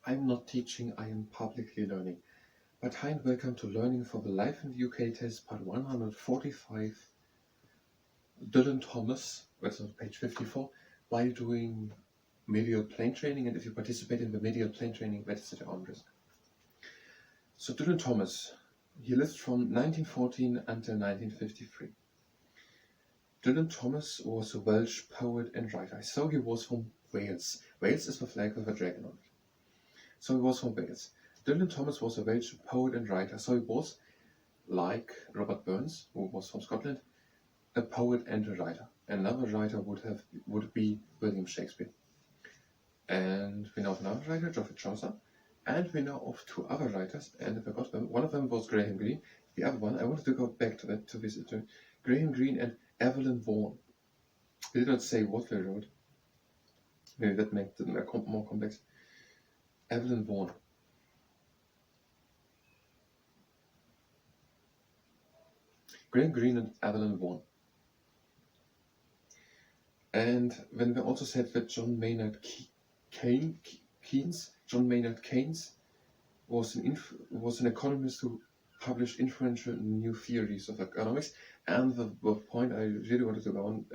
I'm not teaching, I am publicly learning. But hi and welcome to Learning for the Life in the UK test, part 145. Dylan Thomas, that's on page 54, while doing medial plane training, and if you participate in the medial plane training, that is at your own risk. So Dylan Thomas, he lived from 1914 until 1953. Dylan Thomas was a Welsh poet and writer. So he was from Wales. Wales is the flag with a dragon on it. So he was from Wales. Dylan Thomas was a Welsh poet and writer. So he was, like Robert Burns, who was from Scotland, a poet and a writer. Another writer would be William Shakespeare. And we know of another writer, Geoffrey Chaucer. And we know of two other writers, and I forgot them. One of them was Graham Greene. The other one, I wanted to go back to that to visit Graham Greene and Evelyn Vaughan. They did not say what they wrote. Maybe that makes it more complex. Evelyn Vaughan. Graham Greene and Evelyn Vaughan. And when we also said that John Maynard Keynes was an economist who published influential new theories of economics, and the point I really wanted to go on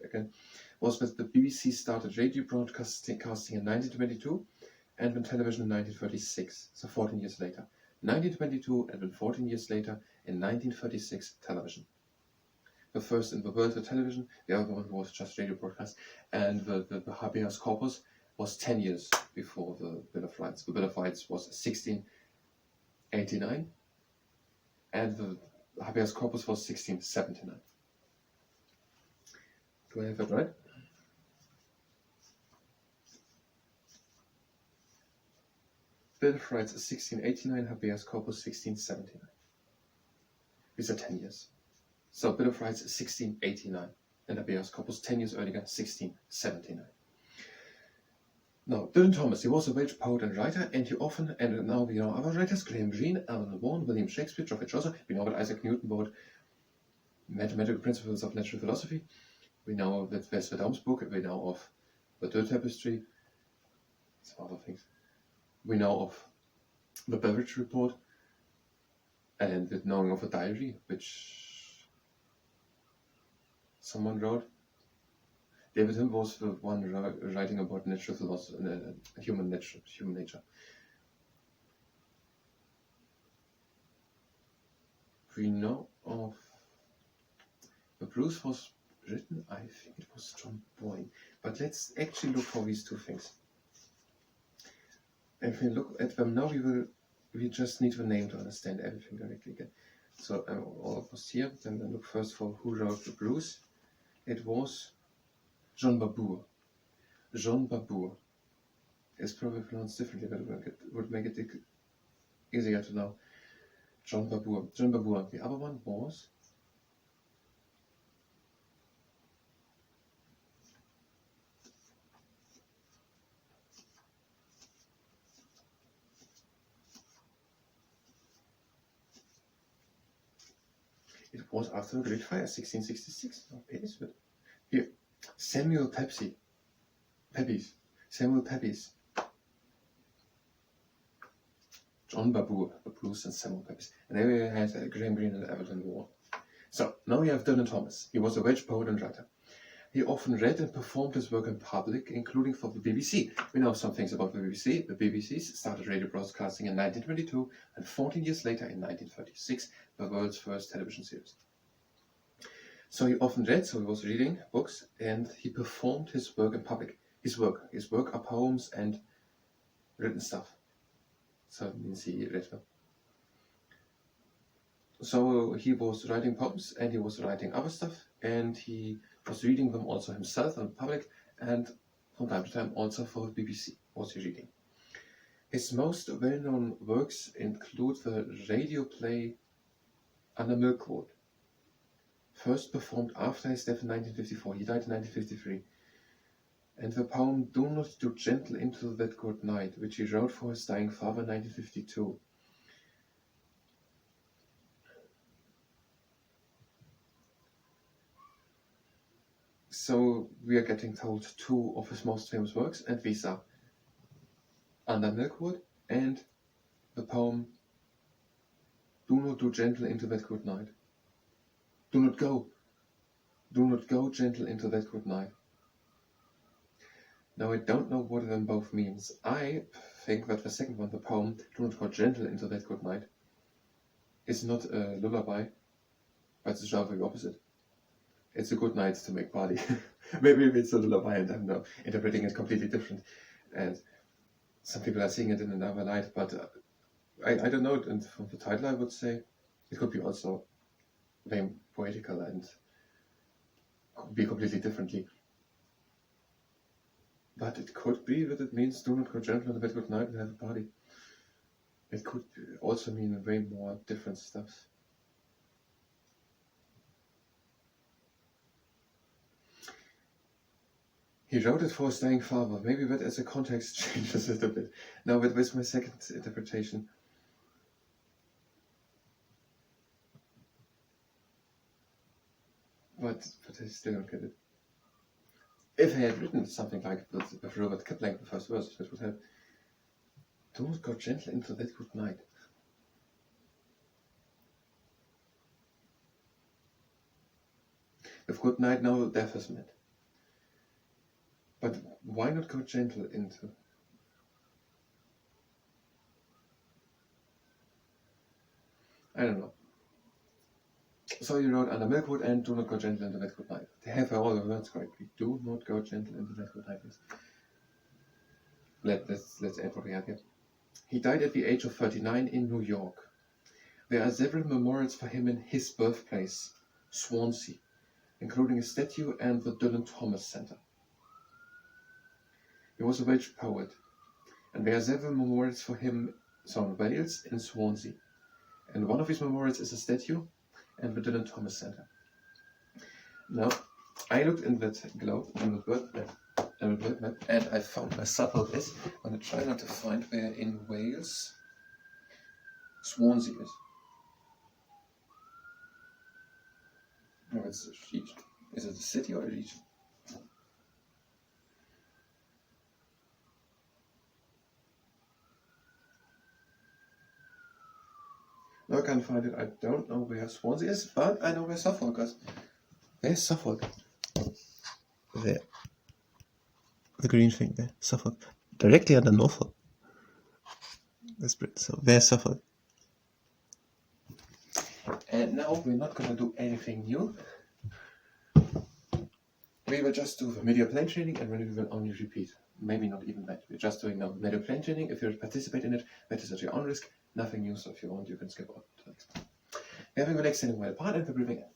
again was that the BBC started radio broadcasting in 1922 and then television in 1936, so 14 years later. 1922 and then 14 years later, in 1936, television. The first in the world for television, the other one was just radio broadcast, and the habeas corpus was 10 years before the Bill of Rights. The Bill of Rights was 1689, and the habeas corpus was 1679. Do I have that right? Bill of Rights 1689, habeas corpus 1679. These are 10 years. So Bill of Rights 1689, and habeas corpus 10 years earlier, 1679. Now, Dylan Thomas, he was a Welsh poet and writer, and now we know other writers, Graham Greene, Evelyn Vaughan, William Shakespeare, Geoffrey Chaucer. We know that Isaac Newton wrote Mathematical Principles of Natural Philosophy. We know that there's the Daum's book. We know of the Dirt Tapestry, some other things. We know of the Beveridge Report, and the knowing of a diary, which someone wrote. David Hume was the one writing about natural philosophy and human nature. We know of the Bruce was written, I think it was John Boyne. But let's actually look for these two things. And if we look at them now, we just need the name to understand everything directly again. So almost here. Then we look first for who wrote the Bruce. It was John Babur. John Babur. It's probably pronounced differently, but it would make it easier to know. John Babur. John Babur. The other one was after the Great Fire, 1666. Oh, here, Samuel Pepys. John Babur, the Bruce and Samuel Pepys. And then we had Graham Greene and Evelyn Vaughan. So now we have Dylan Thomas. He was a Welsh poet and writer. He often read and performed his work in public, including for the BBC. We know some things about the BBC. The BBC started radio broadcasting in 1922, and 14 years later, in 1936, the world's first television series. So he often read, so he was reading books, and he performed his work in public. His work are poems and written stuff. So it means he read them. So he was writing poems, and he was writing other stuff, and he was reading them also himself in public, and from time to time also for the BBC was he reading. His most well-known works include the radio play Under Milkwood, first performed after his death in 1954. He died in 1953. And the poem Do Not Do Gentle Into That Good Night, which he wrote for his dying father in 1952. So we are getting told two of his most famous works, and these are Under Milkwood and the poem Do not do gentle into that good night. Do not go gentle into that good night. Now I don't know what them both means. I think that the second one, the poem Do not go gentle into that good night, is not a lullaby, but it's just the opposite. It's a good night to make party. Maybe it's a lullaby and I'm now interpreting it completely different. And some people are seeing it in another light, but I don't know. And from the title I would say it could be also very poetical and could be completely differently. But it could be that it means do not go gentle into that good night and have a party. It could also mean way more different stuff. He wrote it for his dying father. Maybe that as a context changes a little bit. Now that was my second interpretation. But I still don't get it. If I had written something like with Robert Kipling, the first verse, that would have do not go gentle into that good night. With good night, now death is met. But why not go gentle into? I don't know. So you wrote Under Milkwood and Do not go gentle into that good night. They have all the words correctly. Do not go gentle into that good night. Let's add what we have here. He died at the age of 39 in New York. There are several memorials for him in his birthplace, Swansea, including a statue and the Dylan Thomas Center. He was a Welsh poet, and there are several memorials for him, Wales, in Swansea. And one of his memorials is a statue and the Dylan Thomas Center. Now, I looked in that globe, in the bird map, and I found where Suffolk is. I'm going to try not to find where in Wales Swansea is. No, it's a region. Is it a city or a region? No, I can't find it. I don't know where Swansea is, but I know where Suffolk is. Where's Suffolk? There. The green thing there. Suffolk. Directly under Norfolk. That's Britain. So there's Suffolk. And now we're not going to do anything new. We will just do the media plane training and then we will only repeat. Maybe not even that. We're just doing now media plane training. If you participate in it, that is at your own risk. Nothing new, so if you want, you can skip on to the next one. We're having the legs standing well apart and we're breathing in.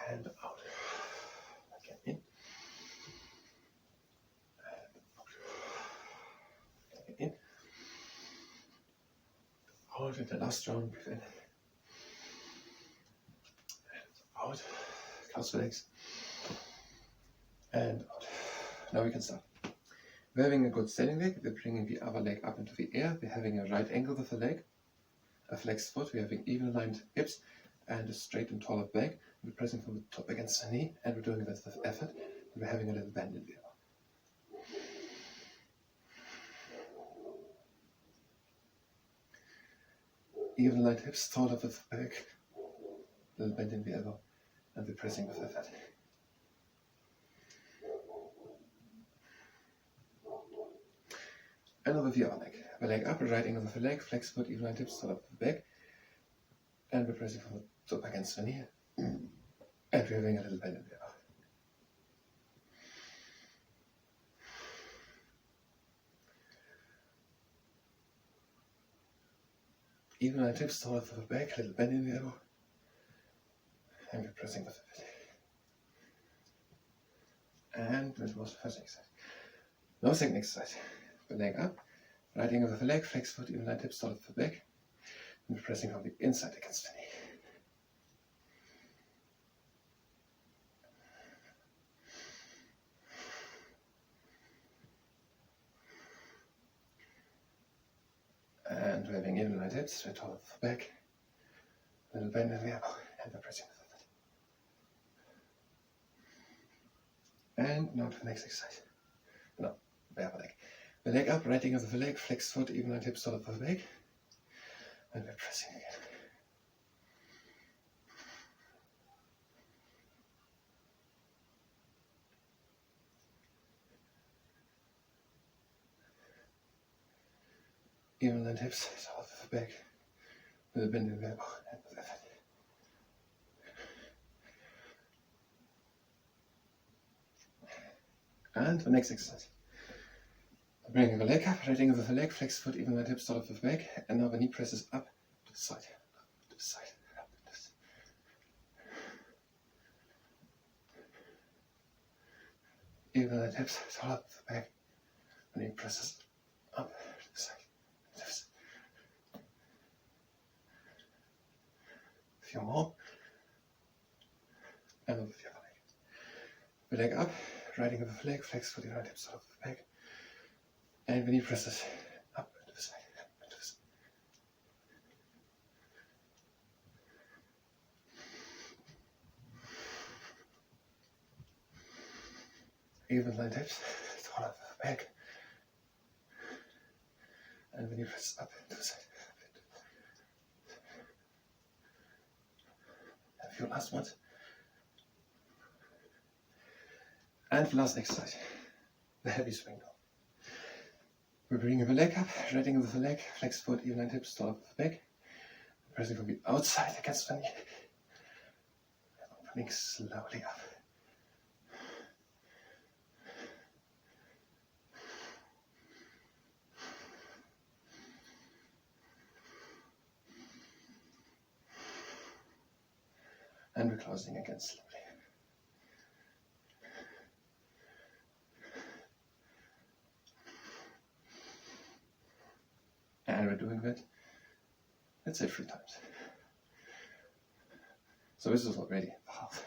And out. Again in. And out. Again in. Out in the last round, breathe in. And out. Close the legs. And out. Now we can start. We're having a good standing leg, we're bringing the other leg up into the air, we're having a right angle with the leg, a flexed foot, we're having even aligned hips and a straight and taller back. We're pressing from the top against the knee and we're doing this with effort. And we're having a little bend in the elbow. Even aligned hips, taller with the back, little bend in the elbow, and we're pressing with effort. And over the other leg. The leg up, right angle with the leg, flex foot, even line tips, start up the back. And we're pressing from the top against the knee. And we're having a little bend in the elbow. Even line tips, start up the back, little bend in the elbow. And we're pressing with the bit. And that was the first exercise. Now second exercise. The leg up, right angle with the leg, flex foot, even line tips, start at the back, and we're pressing from the inside against the knee. And we're having even line tips, straight tall at the back, little bend in the elbow, and we're pressing with it. And now to the next exercise. No, the other leg. The leg up, right angle of the leg, flexed foot, even line hips, start of the leg. And we're pressing again. Even line hips, start of the back. With a bend in the elbow and with effort. And the next exercise. Bringing the leg up, right angle of the leg, flex foot, even line hips, start of the back. And now the knee presses up to the side, up to the side, up to the side. Even line hips, start of the back. The knee presses up to the side. A few more. And over the other leg. The leg up, right angle of the leg, flex foot, even line hips, start of the back. And the knee presses up to the side, up to the side. Even line hips, start of the back. And the knee presses up to the side. A few last ones. And the last exercise, the heavy swing down. We're bringing the leg up, right angle of the leg, flex foot, even line hips, start of the back. Pressing from the outside against the knee. Opening slowly up. And we're closing again slowly. And we're doing that, let's say 3 times. So this is already half.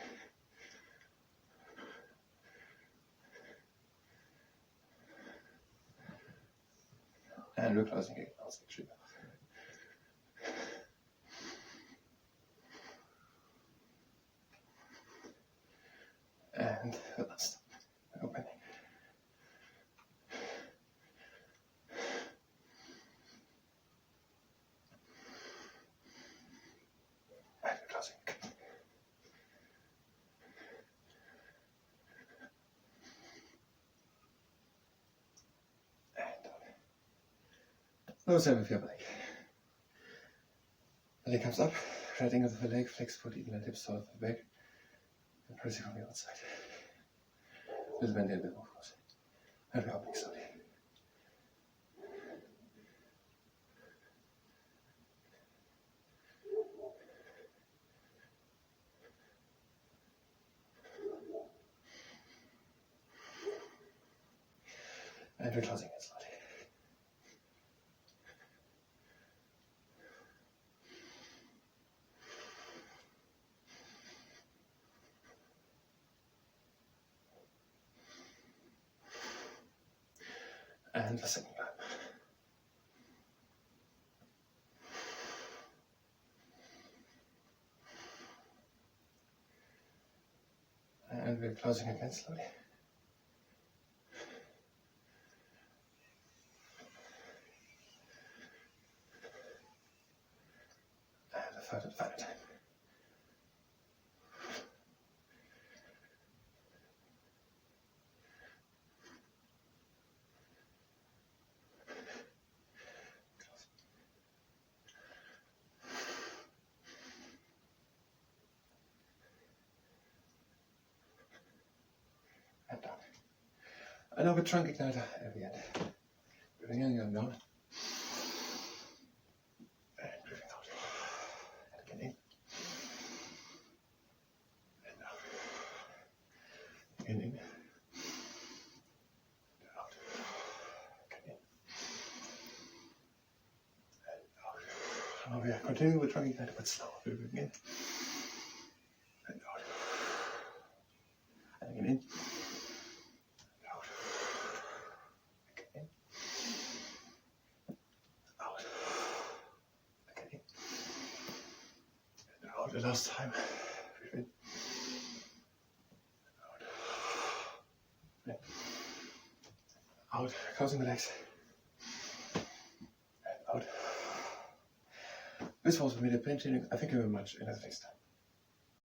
And we're closing again, also 3 times. And the last opening. And we're closing. And no, same with your leg. The leg comes up, right angle of the leg, flex foot, even line hips, start of the back. And pressing from the outside. With the bend elbow, of course. And we're opening slowly. And we're closing it slowly. And the second time. And we're closing again slowly. And the third and final time. And down. And now the trunk igniter at the end. Breathing in and down. And breathing out. And again in. And out. Again in. And out. Again in. And out. Now we are continuing with trunk igniter but slow. Breathing in. And out. And again in. The last time. Breathe in. Out. Out. Closing the legs. This was Media Painting. I thank you very much, and at the next time.